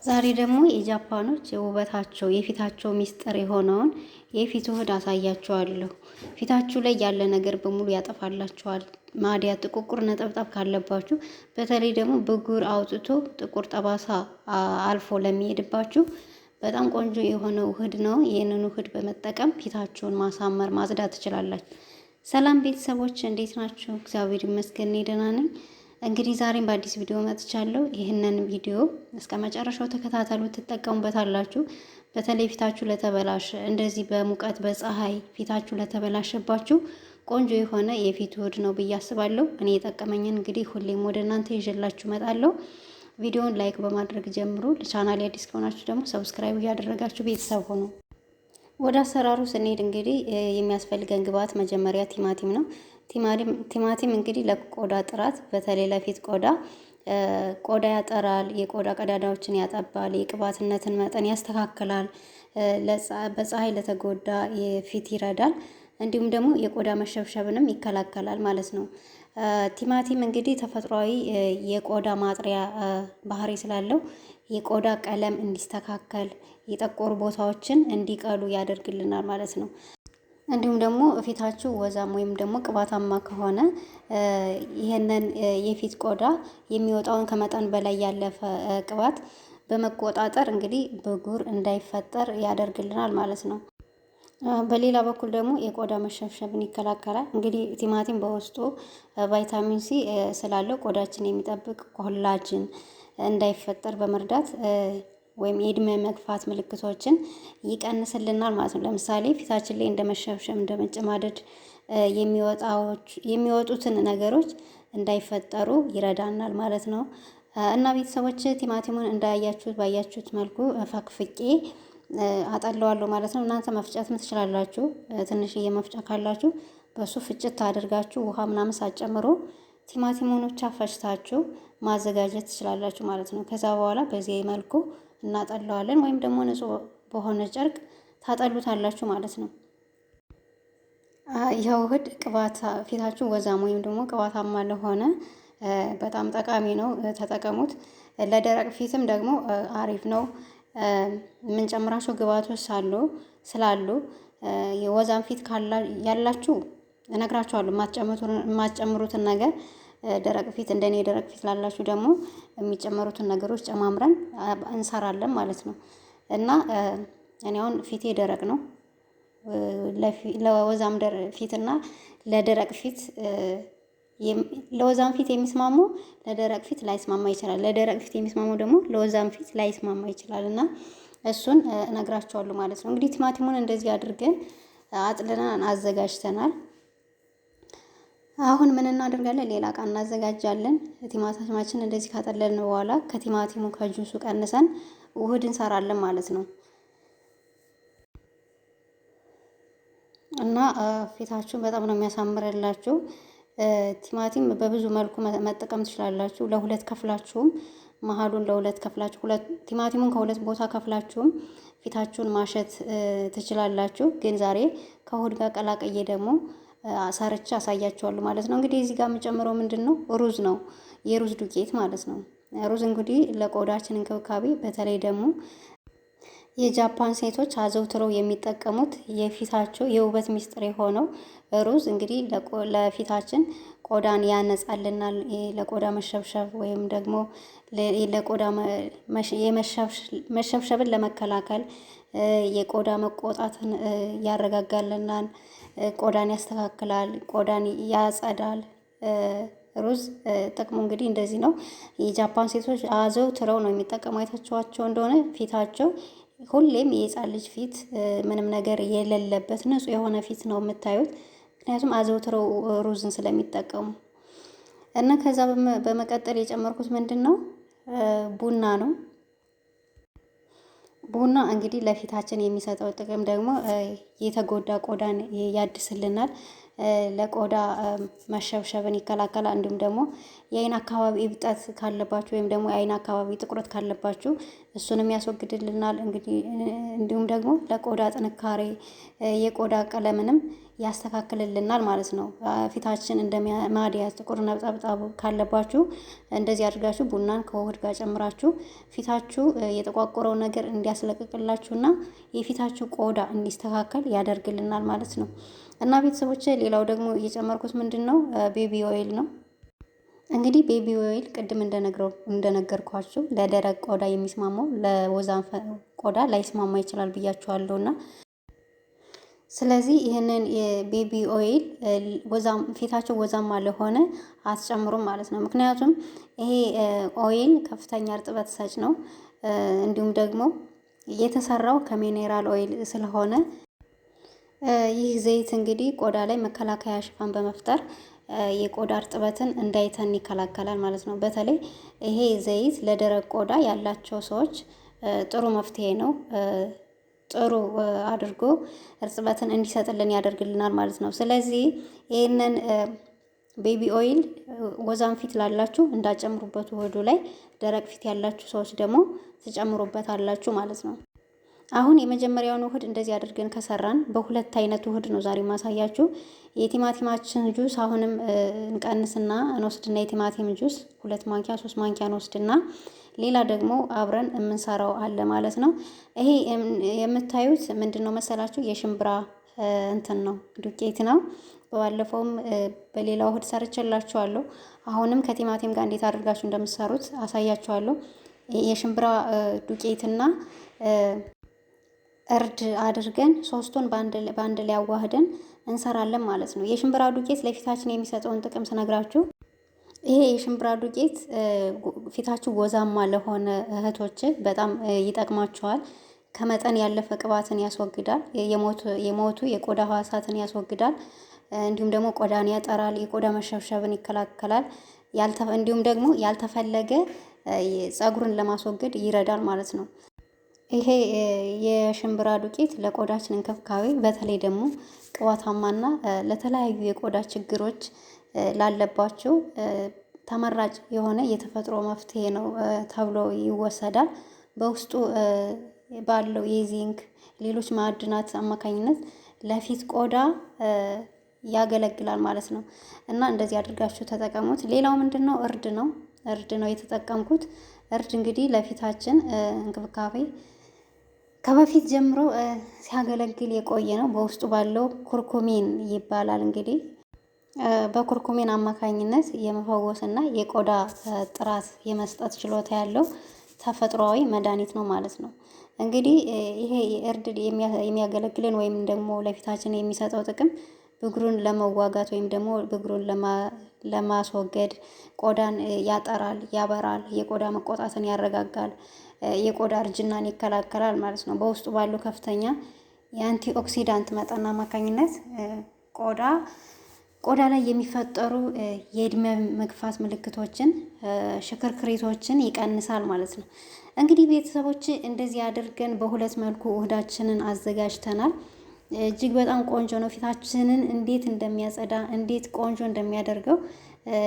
ዛሬ ደግሞ የጃፓኖች የውበታቸው የፊታቸው ሚስጥር የሆነውን የፊት ውህድ አሳያችኋለሁ። ፊታችሁ ላይ ያለ ነገር በሙሉ ያጠፋላችኋል። ማዲያት፣ ጥቁቁር ነጠብጣብ ካለባችሁ፣ በተለይ ደግሞ ብጉር አውጥቶ ጥቁር ጠባሳ አልፎ ለሚሄድባችሁ በጣም ቆንጆ የሆነ ውህድ ነው። ይህንን ውህድ በመጠቀም ፊታችሁን ማሳመር ማጽዳት ትችላላችሁ። ሰላም ቤተሰቦች እንዴት ናችሁ? እግዚአብሔር ይመስገን እኔ ደህና ነኝ። እንግዲህ ዛሬም በአዲስ ቪዲዮ መጥቻለሁ። ይህንን ቪዲዮ እስከ መጨረሻው ተከታተሉ፣ ትጠቀሙበታላችሁ። በተለይ ፊታችሁ ለተበላሸ እንደዚህ በሙቀት በፀሐይ ፊታችሁ ለተበላሸባችሁ ቆንጆ የሆነ የፊት ውህድ ነው ብዬ አስባለሁ። እኔ የጠቀመኝን እንግዲህ ሁሌም ወደ እናንተ ይዤላችሁ እመጣለሁ። ቪዲዮውን ላይክ በማድረግ ጀምሩ። ለቻናሌ አዲስ ከሆናችሁ ደግሞ ሰብስክራይብ እያደረጋችሁ ቤተሰብ ሆኑ። ወደ አሰራሩ ስንሄድ እንግዲህ የሚያስፈልገን ግብአት መጀመሪያ ቲማቲም ነው። ቲማቲም እንግዲህ ለቆዳ ጥራት በተለይ ለፊት ቆዳ ያጠራል፣ የቆዳ ቀዳዳዎችን ያጠባል፣ የቅባትነትን መጠን ያስተካክላል፣ በፀሐይ ለተጎዳ የፊት ይረዳል፣ እንዲሁም ደግሞ የቆዳ መሸብሸብንም ይከላከላል ማለት ነው። ቲማቲም እንግዲህ ተፈጥሯዊ የቆዳ ማጥሪያ ባህሪ ስላለው የቆዳ ቀለም እንዲስተካከል፣ የጠቆሩ ቦታዎችን እንዲቀሉ ያደርግልናል ማለት ነው። እንዲሁም ደግሞ ፊታችሁ ወዛም ወይም ደግሞ ቅባታማ ከሆነ ይሄንን የፊት ቆዳ የሚወጣውን ከመጠን በላይ ያለፈ ቅባት በመቆጣጠር እንግዲህ ብጉር እንዳይፈጠር ያደርግልናል ማለት ነው። በሌላ በኩል ደግሞ የቆዳ መሸብሸብን ይከላከላል። እንግዲህ ቲማቲም በውስጡ ቫይታሚን ሲ ስላለው ቆዳችን የሚጠብቅ ኮላጅን እንዳይፈጠር በመርዳት ወይም የእድሜ መግፋት ምልክቶችን ይቀንስልናል ማለት ነው። ለምሳሌ ፊታችን ላይ እንደ መሸብሸብ፣ እንደ መጨማደድ የሚወጡትን ነገሮች እንዳይፈጠሩ ይረዳናል ማለት ነው። እና ቤተሰቦች ቲማቲሙን እንዳያችሁት ባያችሁት መልኩ ፈቅፍቄ አጠለዋለሁ ማለት ነው። እናንተ መፍጨትም ትችላላችሁ። ትንሽዬ መፍጫ ካላችሁ በሱ ፍጭት ታደርጋችሁ ውሃ ምናምን ሳትጨምሩ ቲማቲሙኖች ፈጭታችሁ ማዘጋጀት ትችላላችሁ ማለት ነው። ከዛ በኋላ በዚህ መልኩ እናጠለዋለን ወይም ደግሞ ንጹህ በሆነ ጨርቅ ታጠሉታላችሁ ማለት ነው። ይህ ውህድ ፊታችሁ ወዛም ወይም ደግሞ ቅባታማ ለሆነ በጣም ጠቃሚ ነው፣ ተጠቀሙት። ለደረቅ ፊትም ደግሞ አሪፍ ነው። የምንጨምራቸው ግብአቶች ስላሉ የወዛም ፊት ያላችሁ እነግራችኋለሁ። የማትጨምሩትን ነገር ደረቅ ፊት እንደኔ ደረቅ ፊት ላላችሁ ደግሞ የሚጨመሩትን ነገሮች ጨማምረን እንሰራለን ማለት ነው። እና እኔ አሁን ፊቴ ደረቅ ነው። ለወዛም ፊት እና ለደረቅ ፊት ለወዛም ፊት የሚስማሙ ለደረቅ ፊት ላይስማማ ይችላል። ለደረቅ ፊት የሚስማሙ ደግሞ ለወዛም ፊት ላይስማማ ይችላል። እና እሱን እነግራችኋለሁ ማለት ነው። እንግዲህ ቲማቲሙን እንደዚህ አድርገን አጥልለን አዘጋጅተናል። አሁን ምን እናደርጋለን? ሌላ እቃ እናዘጋጃለን። ቲማቲማችን እንደዚህ ካጠለልን በኋላ ከቲማቲሙ ከጁሱ ቀንሰን ውህድ እንሰራለን ማለት ነው። እና ፊታችሁን በጣም ነው የሚያሳምርላችሁ። ቲማቲም በብዙ መልኩ መጠቀም ትችላላችሁ። ለሁለት ከፍላችሁም መሀሉን ለሁለት ከፍላችሁ ቲማቲሙን ከሁለት ቦታ ከፍላችሁም ፊታችሁን ማሸት ትችላላችሁ። ግን ዛሬ ከውህድ ጋር ቀላቅዬ ደግሞ ሰርቼ አሳያችኋለሁ ማለት ነው። እንግዲህ እዚህ ጋር የምጨምረው ምንድን ነው? ሩዝ ነው፣ የሩዝ ዱቄት ማለት ነው። ሩዝ እንግዲህ ለቆዳችን እንክብካቤ በተለይ ደግሞ የጃፓን ሴቶች አዘውትረው የሚጠቀሙት የፊታቸው የውበት ሚስጥር የሆነው ሩዝ እንግዲህ ለፊታችን ቆዳን ያነጻልናል። ለቆዳ መሸብሸብ ወይም ደግሞ ለቆዳ መሸብሸብን ለመከላከል የቆዳ መቆጣትን ያረጋጋልናል። ቆዳን ያስተካክላል፣ ቆዳን ያጸዳል። ሩዝ ጥቅሙ እንግዲህ እንደዚህ ነው። የጃፓን ሴቶች አዘውትረው ነው የሚጠቀሙ። አይታችኋቸው እንደሆነ ፊታቸው ሁሌም የህፃን ልጅ ፊት ምንም ነገር የሌለበት ንጹህ የሆነ ፊት ነው የምታዩት። ምክንያቱም አዘውትረው ሩዝን ስለሚጠቀሙ እና ከዛ በመቀጠል የጨመርኩት ምንድን ነው? ቡና ነው። ቡና እንግዲህ ለፊታችን የሚሰጠው ጥቅም ደግሞ የተጎዳ ቆዳን ያድስልናል። ለቆዳ መሸብሸብን ይከላከላል። እንዲሁም ደግሞ የአይን አካባቢ እብጠት ካለባችሁ ወይም ደግሞ የአይን አካባቢ ጥቁረት ካለባችሁ እሱንም ያስወግድልናል። እንግዲህ እንዲሁም ደግሞ ለቆዳ ጥንካሬ የቆዳ ቀለምንም ያስተካክልልናል ማለት ነው። ፊታችን እንደ ማዲያት ጥቁር ነጠብጣብ ካለባችሁ እንደዚህ አድርጋችሁ ቡናን ከውህድ ጋር ጨምራችሁ ፊታችሁ የተቋቆረው ነገር እንዲያስለቅቅላችሁና የፊታችሁ ቆዳ እንዲስተካከል ያደርግልናል ማለት ነው። እና ቤተሰቦች ሌላው ደግሞ እየጨመርኩት ምንድን ነው ቤቢ ኦይል ነው። እንግዲህ ቤቢ ኦይል ቅድም እንደነገርኳችሁ ለደረቅ ቆዳ የሚስማማው ለወዛም ቆዳ ላይስማማ ይችላል ብያችኋለሁና ስለዚህ ይህንን የቤቢ ኦይል ፊታቸው ወዛማ ለሆነ አትጨምሩም ማለት ነው። ምክንያቱም ይሄ ኦይል ከፍተኛ እርጥበት ሰጭ ነው። እንዲሁም ደግሞ የተሰራው ከሚኔራል ኦይል ስለሆነ ይህ ዘይት እንግዲህ ቆዳ ላይ መከላከያ ሽፋን በመፍጠር የቆዳ እርጥበትን እንዳይተን ይከላከላል ማለት ነው። በተለይ ይሄ ዘይት ለደረቅ ቆዳ ያላቸው ሰዎች ጥሩ መፍትሄ ነው። ጥሩ አድርጎ እርጥበትን እንዲሰጥልን ያደርግልናል ማለት ነው። ስለዚህ ይህንን ቤቢ ኦይል ወዛም ፊት ላላችሁ እንዳጨምሩበት ውህዱ ላይ፣ ደረቅ ፊት ያላችሁ ሰዎች ደግሞ ትጨምሩበት አላችሁ ማለት ነው። አሁን የመጀመሪያውን ውህድ እንደዚህ አድርገን ከሰራን በሁለት አይነት ውህድ ነው ዛሬ ማሳያችሁ። የቲማቲማችን ጁስ አሁንም እንቀንስና እንወስድና የቲማቲም ጁስ 2 ማንኪያ 3 ማንኪያ እንወስድና ሌላ ደግሞ አብረን የምንሰራው አለ ማለት ነው። ይሄ የምታዩት ምንድነው መሰላችሁ? የሽምብራ እንትን ነው፣ ዱቄት ነው። ባለፈውም በሌላ ውህድ ሰርቼላችኋለሁ። አሁንም ከቲማቲም ጋር እንዴት አድርጋችሁ እንደምትሰሩት አሳያችኋለሁ። የሽምብራ ዱቄትና እርድ አድርገን ሶስቱን በአንድ ላይ አዋህደን እንሰራለን ማለት ነው። የሽምብራ ዱቄት ለፊታችን የሚሰጠውን ጥቅም ስነግራችሁ ይሄ የሽምብራ ዱቄት ፊታችሁ ወዛማ ለሆነ እህቶች በጣም ይጠቅማችኋል። ከመጠን ያለፈ ቅባትን ያስወግዳል። የሞቱ የቆዳ ህዋሳትን ያስወግዳል። እንዲሁም ደግሞ ቆዳን ያጠራል። የቆዳ መሸብሸብን ይከላከላል። እንዲሁም ደግሞ ያልተፈለገ ፀጉርን ለማስወገድ ይረዳል ማለት ነው። ይሄ የሽምብራ ዱቄት ለቆዳችን እንክብካቤ በተለይ ደግሞ ቅባታማና ለተለያዩ የቆዳ ችግሮች ላለባቸው ተመራጭ የሆነ የተፈጥሮ መፍትሄ ነው ተብሎ ይወሰዳል። በውስጡ ባለው የዚንክ ሌሎች ማዕድናት አማካኝነት ለፊት ቆዳ ያገለግላል ማለት ነው። እና እንደዚህ አድርጋችሁ ተጠቀሙት። ሌላው ምንድነው? እርድ ነው የተጠቀምኩት። እርድ እንግዲህ ለፊታችን እንክብካቤ ከበፊት ጀምሮ ሲያገለግል የቆየ ነው። በውስጡ ባለው ኩርኩሚን ይባላል። እንግዲህ በኩርኩሚን አማካኝነት የመፈወስና የቆዳ ጥራት የመስጠት ችሎታ ያለው ተፈጥሯዊ መድኃኒት ነው ማለት ነው። እንግዲህ ይሄ እርድ የሚያገለግልን ወይም ደግሞ ለፊታችን የሚሰጠው ጥቅም ብጉሩን ለመዋጋት ወይም ደግሞ ብጉሩን ለማስወገድ፣ ቆዳን ያጠራል፣ ያበራል፣ የቆዳ መቆጣትን ያረጋጋል፣ የቆዳ እርጅናን ይከላከላል ማለት ነው። በውስጡ ባለው ከፍተኛ የአንቲ ኦክሲዳንት መጠን አማካኝነት ቆዳ ላይ የሚፈጠሩ የእድሜ መግፋት ምልክቶችን፣ ሽክርክሪቶችን ይቀንሳል ማለት ነው። እንግዲህ ቤተሰቦች እንደዚህ አድርገን በሁለት መልኩ ውህዳችንን አዘጋጅተናል። እጅግ በጣም ቆንጆ ነው። ፊታችንን እንዴት እንደሚያጸዳ እንዴት ቆንጆ እንደሚያደርገው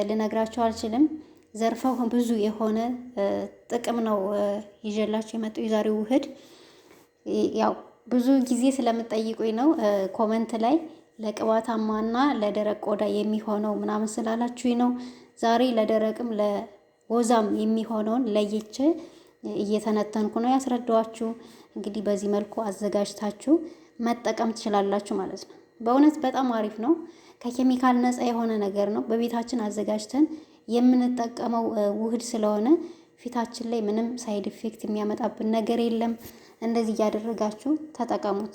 ልነግራችሁ አልችልም። ዘርፈው ብዙ የሆነ ጥቅም ነው ይዤላችሁ የመጣው የዛሬው ውህድ። ያው ብዙ ጊዜ ስለምጠይቁኝ ነው ኮመንት ላይ ለቅባታማና ለደረቅ ቆዳ የሚሆነው ምናምን ስላላችሁኝ ነው። ዛሬ ለደረቅም ለወዛም የሚሆነውን ለይቼ እየተነተንኩ ነው ያስረዳኋችሁ። እንግዲህ በዚህ መልኩ አዘጋጅታችሁ መጠቀም ትችላላችሁ ማለት ነው። በእውነት በጣም አሪፍ ነው። ከኬሚካል ነፃ የሆነ ነገር ነው። በቤታችን አዘጋጅተን የምንጠቀመው ውህድ ስለሆነ ፊታችን ላይ ምንም ሳይድ ኢፌክት የሚያመጣብን ነገር የለም። እንደዚህ እያደረጋችሁ ተጠቀሙት።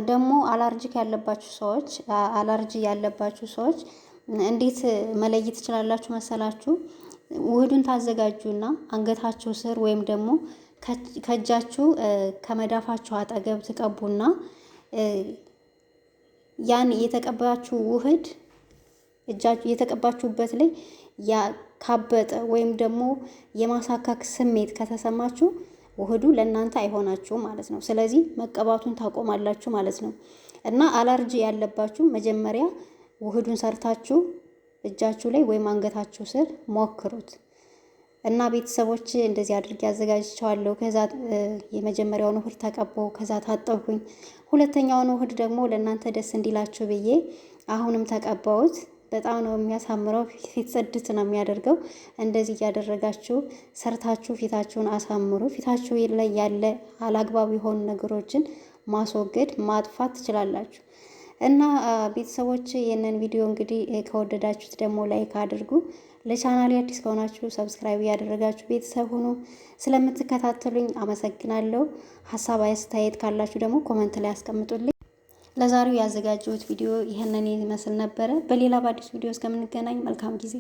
ደግሞ አለርጂ ያለባችሁ ሰዎች እንዴት መለየት ትችላላችሁ መሰላችሁ? ውህዱን ታዘጋጁና አንገታችሁ ስር ወይም ደግሞ ከእጃችሁ ከመዳፋችሁ አጠገብ ትቀቡና ያን የተቀባችሁ ውህድ የተቀባችሁበት ላይ ካበጠ ወይም ደግሞ የማሳካክ ስሜት ከተሰማችሁ ውህዱ ለእናንተ አይሆናችሁም ማለት ነው። ስለዚህ መቀባቱን ታቆማላችሁ ማለት ነው። እና አለርጂ ያለባችሁ መጀመሪያ ውህዱን ሰርታችሁ እጃችሁ ላይ ወይም አንገታችሁ ስር ሞክሩት። እና ቤተሰቦች እንደዚህ አድርጌ አዘጋጅቸዋለሁ። ከዛ የመጀመሪያውን ውህድ ተቀባው፣ ከዛ ታጠብኩኝ። ሁለተኛውን ውህድ ደግሞ ለእናንተ ደስ እንዲላችሁ ብዬ አሁንም ተቀባሁት። በጣም ነው የሚያሳምረው። ፊት ጽድት ነው የሚያደርገው። እንደዚህ እያደረጋችሁ ሰርታችሁ ፊታችሁን አሳምሩ። ፊታችሁ ላይ ያለ አላግባብ የሆኑ ነገሮችን ማስወገድ ማጥፋት ትችላላችሁ። እና ቤተሰቦች ይህንን ቪዲዮ እንግዲህ ከወደዳችሁት ደግሞ ላይክ አድርጉ። ለቻናሌ አዲስ ከሆናችሁ ሰብስክራይብ ያደረጋችሁ ቤተሰብ ሁኑ። ስለምትከታተሉኝ አመሰግናለሁ። ሀሳብ አስተያየት ካላችሁ ደግሞ ኮመንት ላይ አስቀምጡልኝ። ለዛሬው ያዘጋጀሁት ቪዲዮ ይህንን ይመስል ነበረ። በሌላ በአዲስ ቪዲዮ እስከምንገናኝ መልካም ጊዜ